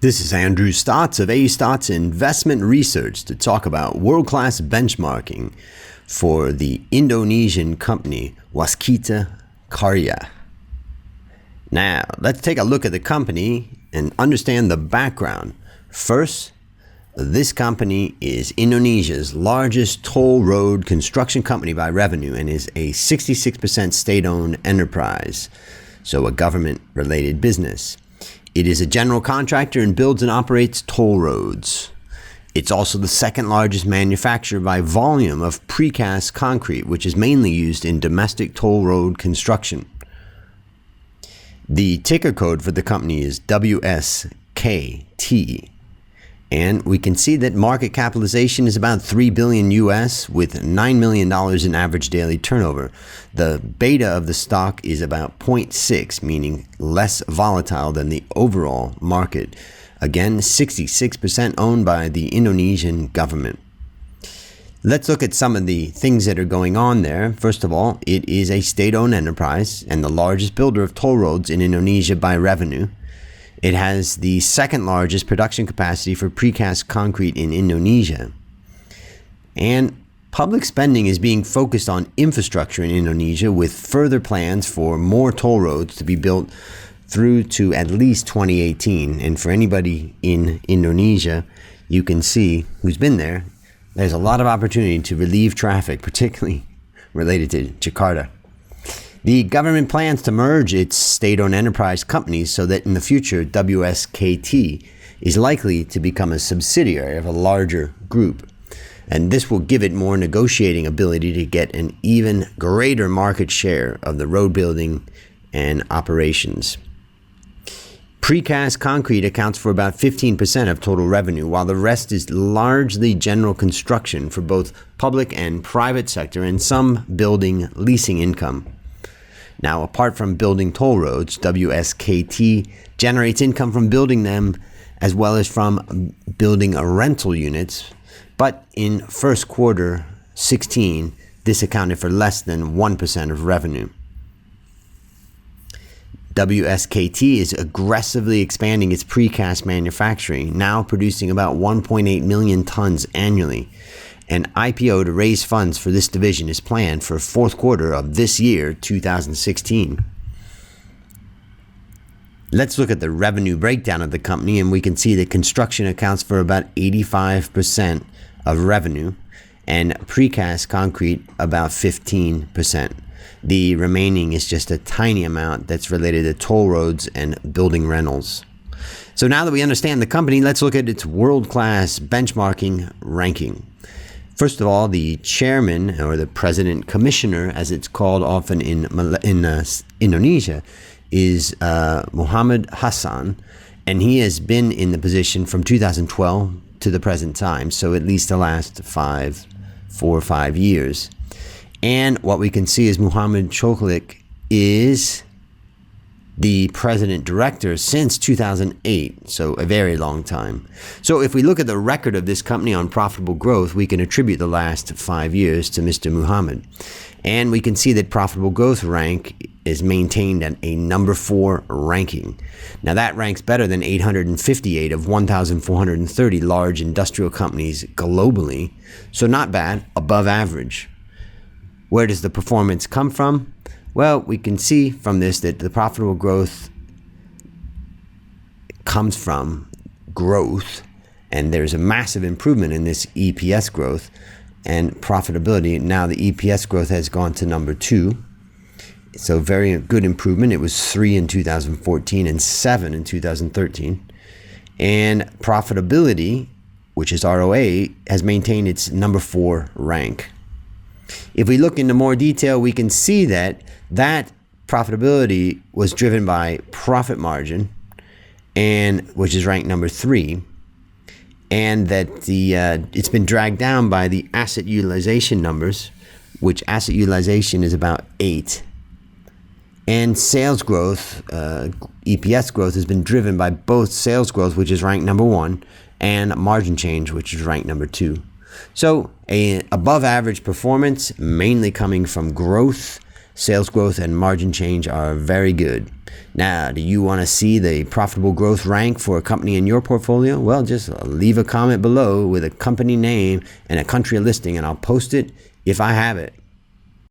This is Andrew Stotz of Stotz Investment Research to talk about world-class benchmarking for the Indonesian company Waskita Karya. Now, let's take a look at the company and understand the background. First, this company is Indonesia's largest toll road construction company by revenue and is a 66% state-owned enterprise, so a government-related business. It is a general contractor and builds and operates toll roads. It's also the second largest manufacturer by volume of precast concrete, which is mainly used in domestic toll road construction. The ticker code for the company is WSKT. And we can see that market capitalization is about $3 billion US with $9 million in average daily turnover. The beta of the stock is about 0.6, meaning less volatile than the overall market. Again, 66% owned by the Indonesian government. Let's look at some of the things that are going on there. First of all, it is a state-owned enterprise and the largest builder of toll roads in Indonesia by revenue. It has the second largest production capacity for precast concrete in Indonesia. And public spending is being focused on infrastructure in Indonesia with further plans for more toll roads to be built through to at least 2018. And for anybody in Indonesia, you can see who's been there, there's a lot of opportunity to relieve traffic, particularly related to Jakarta. The government plans to merge its state-owned enterprise companies so that in the future, WSKT is likely to become a subsidiary of a larger group. And this will give it more negotiating ability to get an even greater market share of the road building and operations. Precast concrete accounts for about 15% of total revenue, while the rest is largely general construction for both public and private sector and some building leasing income. Now, apart from building toll roads, WSKT generates income from building them as well as from building rental units. But in first quarter 16, this accounted for less than 1% of revenue. WSKT is aggressively expanding its precast manufacturing, now producing about 1.8 million tons annually. An IPO to raise funds for this division is planned for fourth quarter of this year, 2016. Let's look at the revenue breakdown of the company, and we can see that construction accounts for about 85% of revenue and precast concrete about 15%. The remaining is just a tiny amount that's related to toll roads and building rentals. So now that we understand the company, let's look at its world-class benchmarking ranking. First of all, the chairman, or the president commissioner, as it's called often in Indonesia, is Muhammad Hassan, and he has been in the position from 2012 to the present time, so at least the last 4 or 5 years. And what we can see is Muhammad Chokulik is the president director since 2008, so a very long time. So if we look at the record of this company on profitable growth, we can attribute the last 5 years to Mr. Muhammad. And we can see that profitable growth rank is maintained at a number 4 ranking. Now that ranks better than 858 of 1,430 large industrial companies globally, so not bad, above average. Where does the performance come from? Well, we can see from this that the profitable growth comes from growth, and there's a massive improvement in this EPS growth and profitability. Now the EPS growth has gone to number 2. So very good improvement. It was 3 in 2014 and 7 in 2013. And profitability, which is ROA, has maintained its number 4 rank. If we look into more detail, we can see that profitability was driven by profit margin, and which is ranked number 3, and that it's been dragged down by the asset utilization numbers, which asset utilization is about 8. And sales growth, EPS growth, has been driven by both sales growth, which is ranked number 1, and margin change, which is ranked number 2. So a above average performance, mainly coming from growth Sales growth and margin change are very good. Now, do you want to see the profitable growth rank for a company in your portfolio? Well, just leave a comment below with a company name and a country listing, and I'll post it if I have it.